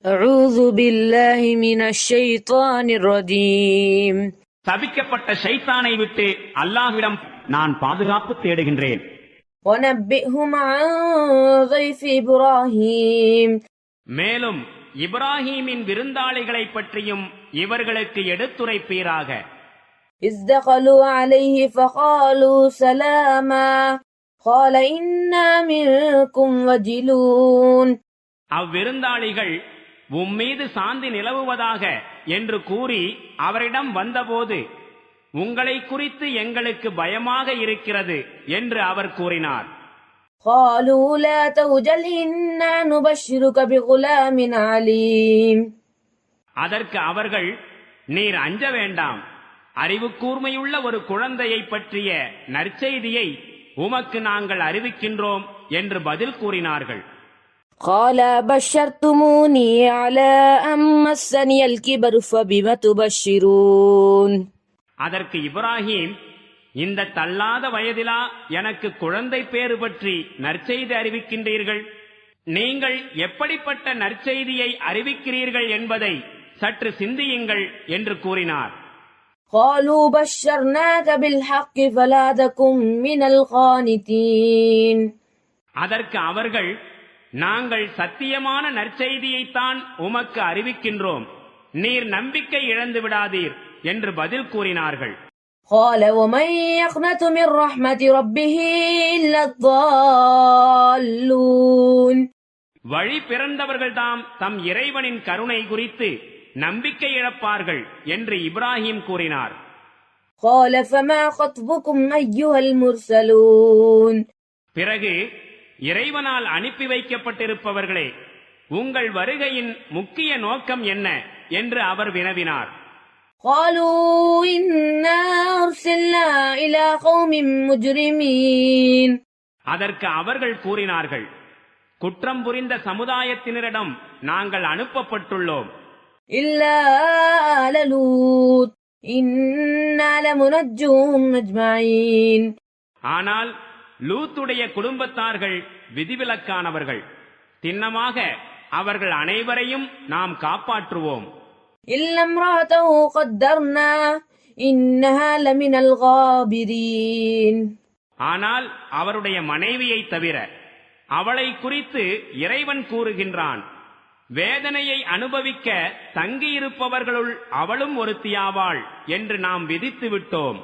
أعوذ بالله من الشيطان الرجيم சபிக்கப்பட்ட ஷைத்தானை விட்டு அல்லாஹ்விடம் நான் பாதுகாப்பு தேடுகின்றேன். ونبئهم عن ضيف إبراهيم மேலும் இப்ராஹீமின் விருந்தாளிகளை பற்றியும் இவர்களுக்கு எடுத்துரைப்பீராக. إذ دخلوا عليه فقالوا سلاما قال إنا منكم وجلون அவ்விருந்தாளிகள் உம்மீது சாந்தி நிலவுவதாக என்று கூறி அவரிடம் வந்தபோது உங்களை குறித்து எங்களுக்கு பயமாக இருக்கிறது என்று அவர் கூறினார். قالوا لا توجل إنا نبشرك بغلام عليم அதற்கு அவர்கள், நீர் அஞ்ச வேண்டாம், அறிவு கூர்மையுள்ள ஒரு குழந்தையை பற்றிய நற்செய்தியை உமக்கு நாங்கள் அறிவிக்கின்றோம் என்று பதில் கூறினார்கள். قال بشرتموني على أن مسني الكبر فبم تبشرون அதற்கு இப்ராஹீம், இந்த தள்ளாத வயதிலா எனக்கு குழந்தை பேறு பற்றி நற்செய்தி அறிவிக்கின்றீர்கள்? நீங்கள் எப்படிப்பட்ட நற்செய்தியை அறிவிக்கிறீர்கள் என்பதை சற்று சிந்தியுங்கள் என்று கூறினார். قالوا بشرناك بالحق فلا تكن من القانتين அதற்கு அவர்கள், நாங்கள் சத்தியமான நற்செய்தியைத்தான் உமக்கு அறிவிக்கின்றோம், நீர் நம்பிக்கை இழந்து விடாதீர் என்று பதில் கூறினார்கள். قال ومن يقنط من رحمة ربه إلا الضالون வழி பிறந்தவர்கள்தாம் தம் இறைவனின் கருணை குறித்து நம்பிக்கை இழப்பார்கள் என்று இப்ராஹீம் கூறினார். قال فما خطبكم أيها المرسلون பிறகு, இறைவனால் அனுப்பி வைக்கப்பட்டிருப்பவர்களே, உங்கள் வருகையின் முக்கிய நோக்கம் என்ன என்று அவர் வினவினார். قالوا إنا أرسلنا إلى قوم مجرمين அதற்கு அவர்கள் கூறினார்கள், குற்றம் புரிந்த சமுதாயத்தினரிடம் நாங்கள் அனுப்பப்பட்டுள்ளோம். إلا آل لوط إنا لمنجوهم أجمعين ஆனால் லூத்துடைய குடும்பத்தார்கள் விதிவிலக்கானவர்கள், திண்ணமாக அவர்கள் அனைவரையும் நாம் காப்பாற்றுவோம். إلا امرأته قدرنا إنها لمن الغابرين ஆனால் அவருடைய மனைவியை தவிர அவளை குறித்து இறைவன் கூறுகின்றான், வேதனையை அனுபவிக்க தங்கியிருப்பவர்களுள் அவளும் ஒருத்தியாவாள் என்று நாம் விதித்து விட்டோம்.